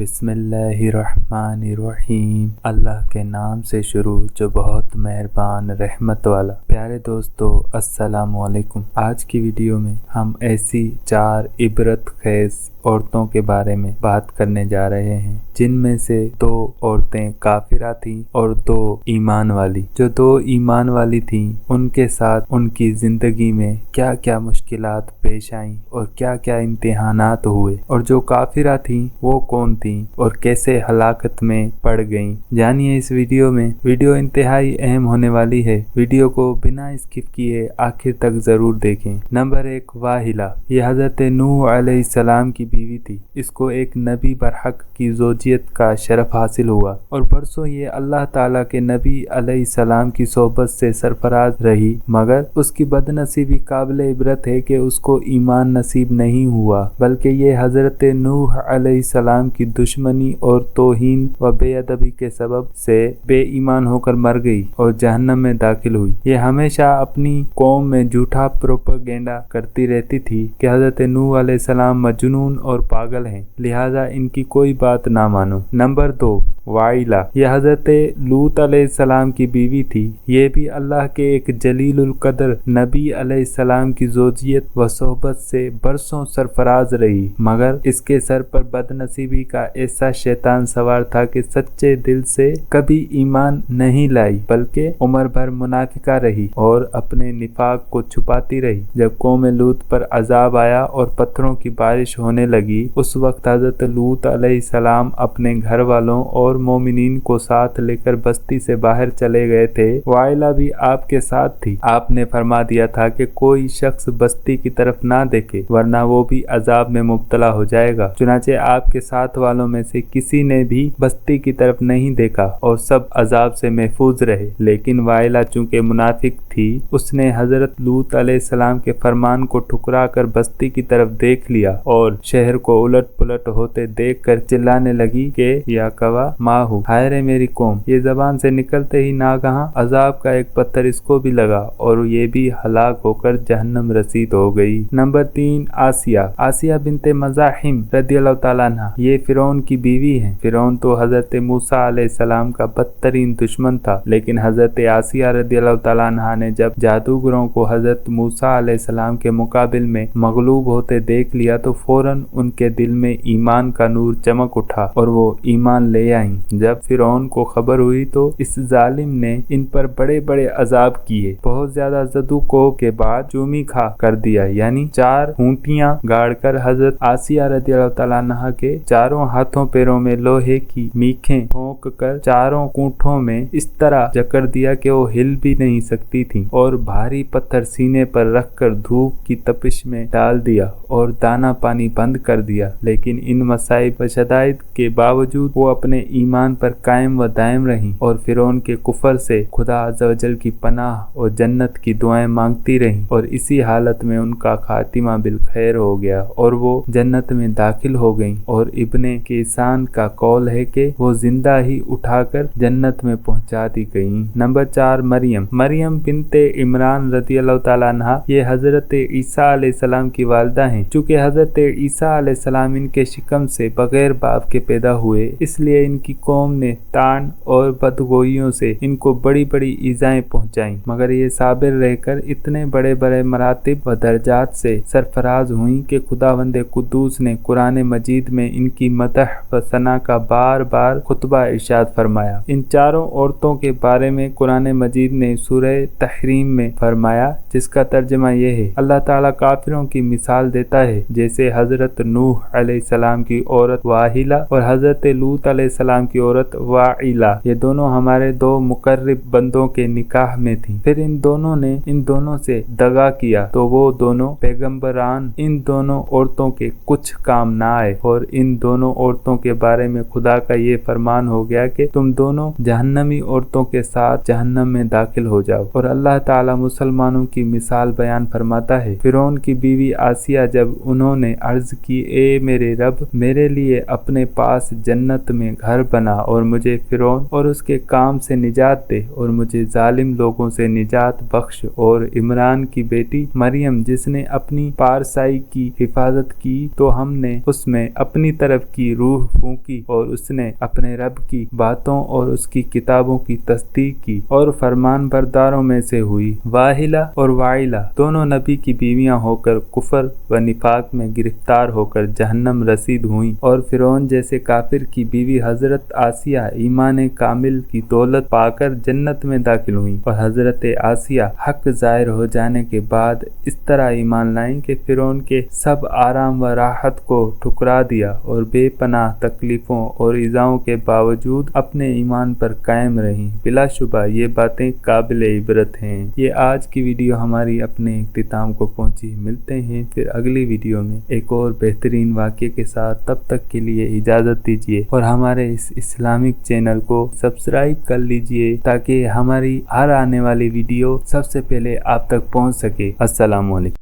बिस्मिल्लाहिर्रहमानिर्रहीम। अल्लाह के नाम से शुरू जो बहुत मेहरबान रहमत वाला। प्यारे दोस्तों, अस्सलामु अलैकुम। आज की वीडियो में हम ऐसी 4 इबरत खेज औरतों के बारे में बात करने जा रहे हैं जिनमें से 2 औरतें काफिरा थीं और 2 ईमान वाली। जो 2 ईमान वाली थीं उनके साथ उनकी जिंदगी में क्या क्या मुश्किलात पेश आईं और क्या क्या इम्तिहानात हुए, और जो काफिरा थीं वो कौन थीं और कैसे हलाकत में पड़ गईं, जानिए इस वीडियो में। वीडियो इंतहाई अहम होने वाली है। वीडियो को बिना स्किप किए आखिर तक जरूर देखें। नंबर 1, वाहिला। ये हजरत नूह अलैहिस्सलाम की बीवी थी। इसको एक नबी बरहक की ज़ौजियत का शरफ हासिल हुआ और बरसों ये अल्लाह ताला के नबी अलैहिस्सलाम की सोहबत से सरफराज रही, मगर उसकी बदनसीबी काबिल इबरत है कि उसको ईमान नसीब नहीं हुआ, बल्कि ये हजरत नूह अलैहिस्सलाम की दुश्मनी और तौहीन व बेअदबी के सबब से बेईमान होकर मर गई और जहन्नम में दाखिल हुई। ये हमेशा अपनी कौम में झूठा प्रोपेगेंडा करती रहती थी कि हजरत नूह अलैहिस्सलाम मजनून और पागल हैं, लिहाजा इनकी कोई बात ना मानो। Number 2, Viola. यह हजरत लूत अलैहिस्सलाम की बीवी थी। ये भी अल्लाह के एक जलीलुल कदर नबी अलैहिस्सलाम की ज़ौजियत व सोहबत से बरसों सरफराज रही, मगर इसके सर पर बदनसीबी का ऐसा शैतान सवार था कि सच्चे दिल से कभी ईमान नहीं लाई, बल्कि उम्र भर मुनाफिका रही और अपने निफाक को छुपाती रही। जब कौम लूत पर अजाब आया और पत्थरों की बारिश होने लगी, उस वक्त हजरत लूत अलैहिस्सलाम अपने घर वालों और मोमिनीन को साथ लेकर बस्ती से बाहर चले गए थे। वाइला भी आपके साथ थी। आपने फरमा दिया था कि कोई शख्स बस्ती की तरफ ना देखे वरना वो भी अजाब में मुब्तला हो जाएगा। चुनाचे आपके साथ वालों में से किसी ने भी बस्ती की तरफ नहीं देखा और सब अजाब से महफूज रहे। लेकिन वाइला चूंकि मुनाफिक थी, उसने हजरत लूत अलैहिस्सलाम के फरमान को ठुकरा कर बस्ती की तरफ देख लिया और शहर को उलट पुलट होते देख कर चिल्लाने लगी कि या कवा माहू, हाय रे मेरी कौम। ये जबान से निकलते ही नागहां अजाब का एक पत्थर इसको भी लगा और ये भी हलाक होकर जहन्नम रसीद हो गई। नंबर 3, आसिया। आसिया बिनते मज़ाहिम रदियल्लाहु ताला अन्हा ये फिरौन की बीवी हैं। फिरौन तो हजरत मूसा अलैहिस्सलाम का बदतरीन दुश्मन था, लेकिन हजरत आसिया रदियल्लाहु ताला अन्हा ने जब जादूगरों को हजरत मूसा अलैहिस्सलाम के मुकाबिल में मगलूब होते देख लिया तो फौरन उनके दिल में ईमान का नूर चमक उठा और वो ईमान ले आई। जब फिरौन को खबर हुई तो इस जालिम ने इन पर बड़े बड़े अजाब किए। बहुत ज्यादा जदुको के बाद चूमी खा कर दिया, यानी 4 खूंटियां गाड़कर हजरत आसिया रदियल्लाहु ताला अन्हा के चारों हाथों पैरों में लोहे की मीखें ठोंक कर चारों कूठों में इस तरह जकड़ दिया कि वो हिल भी नहीं सकती थी, और भारी पत्थर सीने पर रखकर धूप की तपिश में डाल दिया और दाना पानी बंद कर दिया। लेकिन इन मसाइब व शदाइद के बावजूद वो अपने ईमान पर कायम व दायम रहीं और फिरौन के कुफर से खुदा अज़्ज़ व जल की पनाह और जन्नत की दुआएं मांगती रहीं, और इसी हालत में उनका खातिमा बिलखैर हो गया और वो जन्नत में दाखिल हो गईं। और इब्ने किसान का कौल है कि वो जिंदा ही उठाकर जन्नत में पहुंचा दी गईं। नंबर 4, मरियम। मरियम बिनते इमरान रदियल्लाहु ताला अन्हा ये हजरत ईसा अलैहिस्सलाम की वालिदा हैं। चूँकि हजरत ईसा अलैहिस्सलाम इनके शिकम से बगैर बाप के पैदा हुए, इसलिए इनकी कौम ने तान और बदगोइयों से इनको बड़ी बड़ी ईजाएं पहुंचाई, मगर ये साबिर रहकर इतने बड़े बड़े मरातिब व दर्जात से सरफराज हुई कि खुदावंदे कुद्दूस ने कुरान मजीद में इनकी मदह व सना का बार बार खुतबा इरशाद फरमाया। इन चारों औरतों के बारे में कुरान मजीद ने सूरह तहरीम में फरमाया, जिसका तर्जमा यह है, अल्लाह ताला काफिरों की मिसाल देता है जैसे हजरत नूह अलैहिस्सलाम की औरत वाहिला और हजरत लूत अलैहिस्सलाम की औरत वाइला, ये दोनों हमारे 2 मुकर्रब बंदों के निकाह में थी। फिर इन दोनों ने इन दोनों से दगा किया तो वो दोनों पैगंबरान इन दोनों औरतों के कुछ काम ना आए, और इन दोनों औरतों के बारे में खुदा का ये फरमान हो हो गया कि तुम दोनों जहन्नमी औरतों के साथ जहन्नम में दाखिल हो जाओ। और अल्लाह ताला मुसलमानों की मिसाल बयान फरमाता है, फिरौन की बीवी आसिया जब उन्होंने अर्ज की, ए मेरे रब, मेरे लिए अपने पास जन्नत में घर बना और मुझे फिरौन और उसके काम से निजात दे और मुझे जालिम लोगों से निजात बख्श। और इमरान की बेटी मरियम जिसने अपनी पारसाई की हिफाजत की तो हमने उसमें अपनी तरफ की रूह फूंकी और उसने अपने रब की बातों और उसकी किताबों की तस्दीक की और फरमान बरदारों में से हुई। वाहिला और वाइला दोनों नबी की बीवियां होकर कुफर व निफाक में गिरफ्तार होकर जहन्नम रसीद हुई। और फिरौन जैसे काफिर की बीवी हजरत आसिया ईमान कामिल की दौलत पाकर जन्नत में दाखिल हुई। और हजरत आसिया हक जाहिर हो जाने के बाद इस तरह ईमान लाई कि फिरौन के सब आराम व राहत को ठुकरा दिया और बेपनाह तकलीफों और इजाओं के बावजूद अपने ईमान पर कायम रही। बिलाशुबा ये बातें काबिल इबरत हैं। ये आज की वीडियो हमारी अपने इख्तिताम को पहुंची। मिलते हैं फिर अगली वीडियो में एक और बेहतरीन वाक़े के साथ। तब तक के लिए इजाज़त दीजिए और हमारे इस इस्लामिक चैनल को सब्सक्राइब कर लीजिए ताकि हमारी हर आने वाली वीडियो सबसे पहले आप तक पहुंच सके। अस्सलाम वालेकुम।